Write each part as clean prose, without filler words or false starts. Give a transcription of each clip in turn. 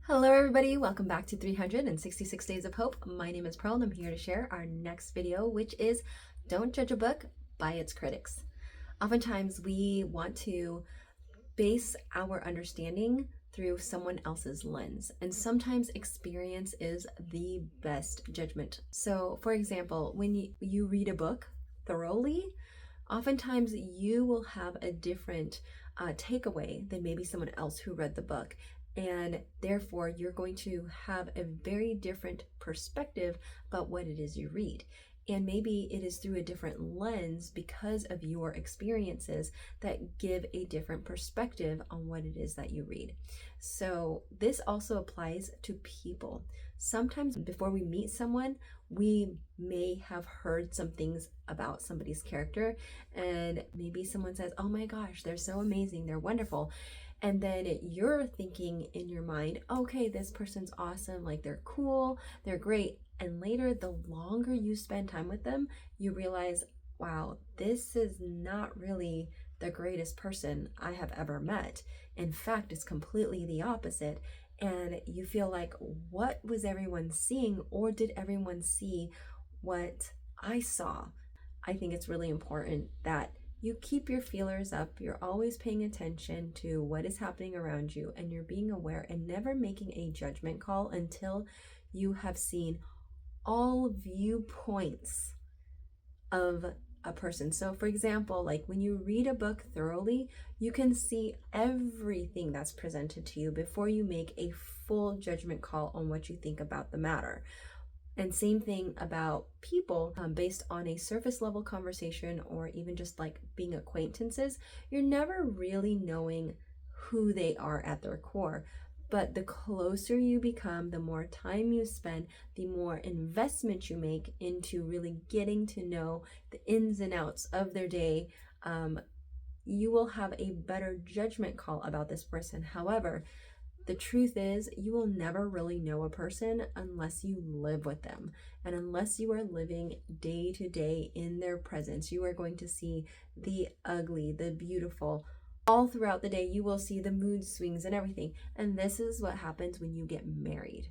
Hello everybody, welcome back to 366 Days of Hope. My name is Pearl and I'm here to share our next video, which is Don't Judge a Book by its Critics. Oftentimes we want to base our understanding through someone else's lens, and sometimes experience is the best judgment. So for example, when you read a book thoroughly, oftentimes you will have a different takeaway than maybe someone else who read the book. And therefore, you're going to have a very different perspective about what it is you read. And maybe it is through a different lens because of your experiences that give a different perspective on what it is that you read. So this also applies to people. Sometimes before we meet someone, we may have heard some things about somebody's character, and maybe someone says, oh my gosh, they're so amazing, they're wonderful. And then you're thinking in your mind, okay, this person's awesome, like they're cool, they're great. And later, the longer you spend time with them, you realize, wow, this is not really the greatest person I have ever met. In fact, it's completely the opposite. And you feel like, what was everyone seeing, or did everyone see what I saw? I think it's really important that you keep your feelers up, you're always paying attention to what is happening around you, and you're being aware and never making a judgment call until you have seen all viewpoints of a person. So for example, like when you read a book thoroughly, you can see everything that's presented to you before you make a full judgment call on what you think about the matter. And same thing about people, based on a surface level conversation or even just like being acquaintances, you're never really knowing who they are at their core. But the closer you become, the more time you spend, the more investment you make into really getting to know the ins and outs of their day, you will have a better judgment call about this person. However, the truth is, you will never really know a person unless you live with them. And unless you are living day to day in their presence, you are going to see the ugly, the beautiful. All throughout the day, you will see the mood swings and everything. And this is what happens when you get married.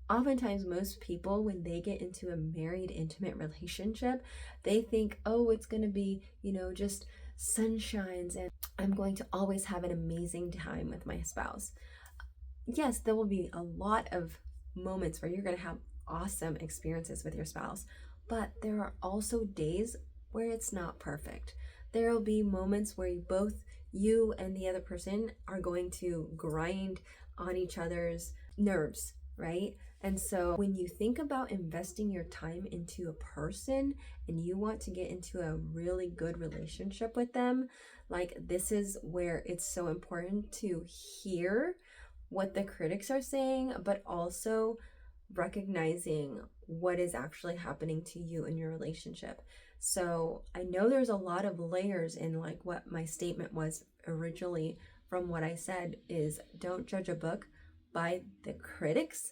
Oftentimes, most people, when they get into a married, intimate relationship, they think, oh, it's going to be, just sunshines and I'm going to always have an amazing time with my spouse. Yes, there will be a lot of moments where you're going to have awesome experiences with your spouse, but there are also days where it's not perfect. There will be moments where you and the other person are going to grind on each other's nerves, right? And so when you think about investing your time into a person and you want to get into a really good relationship with them, like this is where it's so important to hear what the critics are saying, but also recognizing what is actually happening to you in your relationship. So I know there's a lot of layers in like what my statement was originally from what I said is don't judge a book by the critics,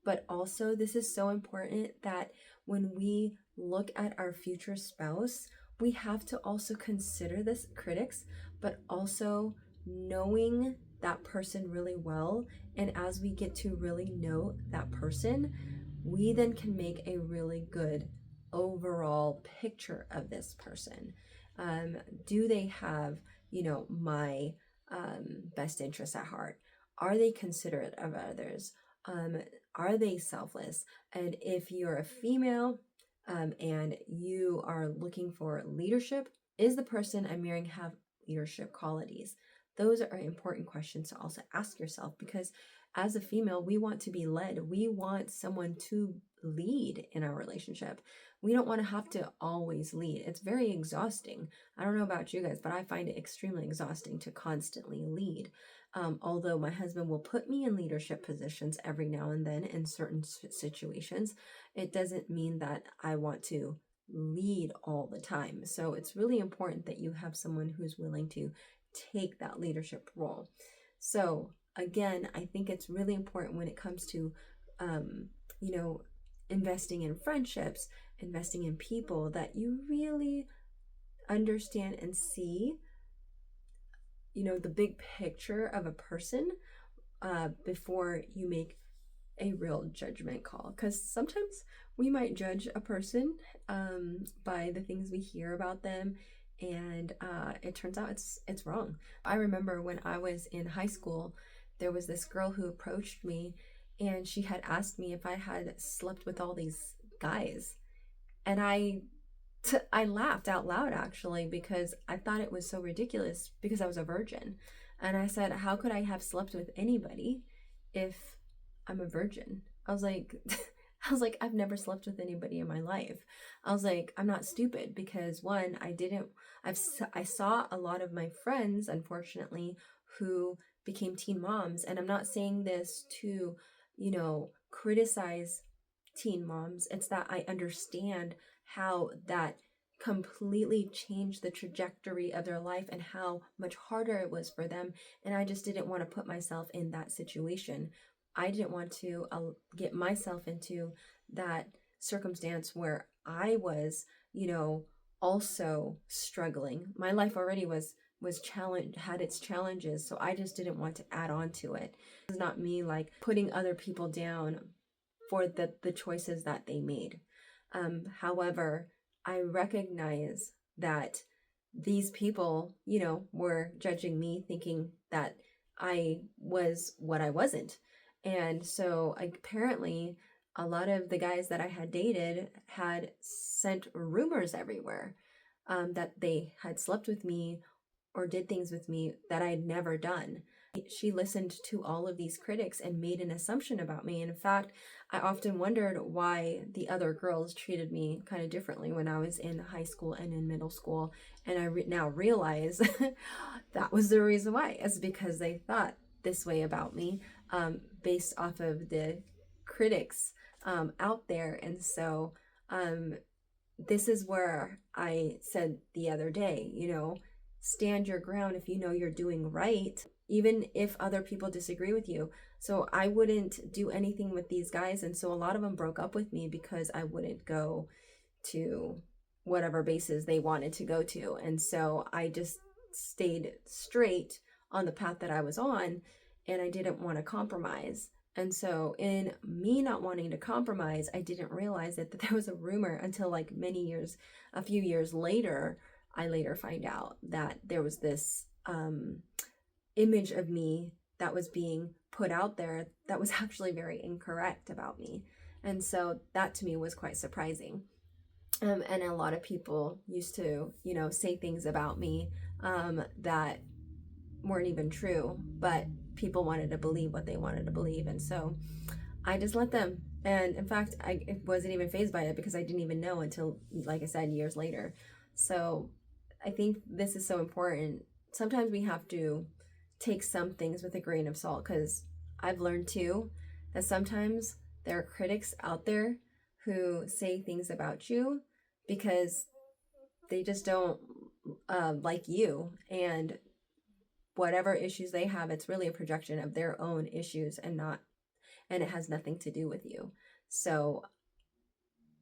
but also this is so important that when we look at our future spouse, we have to also consider this critics, but also knowing that person really well. And as we get to really know that person, we then can make a really good overall picture of this person. Do they have, my best interests at heart? Are they considerate of others? Are they selfless? And if you're a female and you are looking for leadership, is the person I'm marrying have leadership qualities? Those are important questions to also ask yourself, because as a female, we want to be led. We want someone to lead in our relationship. We don't want to have to always lead. It's very exhausting. I don't know about you guys, but I find it extremely exhausting to constantly lead. Although my husband will put me in leadership positions every now and then in certain situations, it doesn't mean that I want to lead all the time. So it's really important that you have someone who's willing to take that leadership role. So again, I think it's really important when it comes to, investing in friendships, investing in people, that you really understand and see, the big picture of a person before you make a real judgment call, because sometimes we might judge a person by the things we hear about them, and it turns out it's wrong. I remember when I was in high school, there was this girl who approached me, and she had asked me if I had slept with all these guys, and I laughed out loud actually, because I thought it was so ridiculous because I was a virgin. And I said, how could I have slept with anybody if I'm a virgin? I was like, I've never slept with anybody in my life. I was like, I'm not stupid, because one, I saw a lot of my friends, unfortunately, who became teen moms. And I'm not saying this to, criticize teen moms. It's that I understand how that completely changed the trajectory of their life and how much harder it was for them. And I just didn't want to put myself in that situation. I didn't want to get myself into that circumstance where I was, also struggling. My life already was challenged, had its challenges, so I just didn't want to add on to it. It's not me like putting other people down for the choices that they made. However, I recognize that these people, were judging me, thinking that I was what I wasn't. And so apparently, a lot of the guys that I had dated had sent rumors everywhere that they had slept with me or did things with me that I had never done. She listened to all of these critics and made an assumption about me. And in fact, I often wondered why the other girls treated me kind of differently when I was in high school and in middle school. And I now realize that was the reason why. It's because they thought this way about me based off of the critics out there. And so this is where I said the other day, stand your ground if you know you're doing right, even if other people disagree with you. So I wouldn't do anything with these guys. And so a lot of them broke up with me because I wouldn't go to whatever bases they wanted to go to. And so I just stayed straight on the path that I was on, and I didn't want to compromise. And so in me not wanting to compromise, I didn't realize that there was a rumor until like a few years later. I later find out that there was this image of me that was being put out there that was actually very incorrect about me. And so that to me was quite surprising. And a lot of people used to, say things about me that weren't even true, but people wanted to believe what they wanted to believe. And so I just let them. And in fact, I wasn't even fazed by it because I didn't even know until, like I said, years later. So I think this is so important. Sometimes we have to take some things with a grain of salt, because I've learned too that sometimes there are critics out there who say things about you because they just don't like you, and whatever issues they have, it's really a projection of their own issues and it has nothing to do with you. So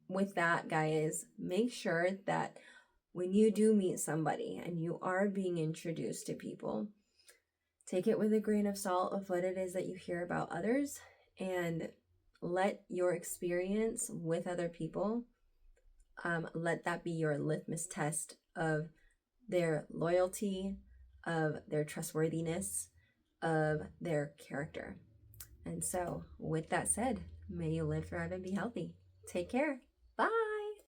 with that, guys, make sure that when you do meet somebody and you are being introduced to people, take it with a grain of salt of what it is that you hear about others, and let your experience with other people, let that be your litmus test of their loyalty, of their trustworthiness, of their character. And so with that said, may you live, thrive, and be healthy. Take care.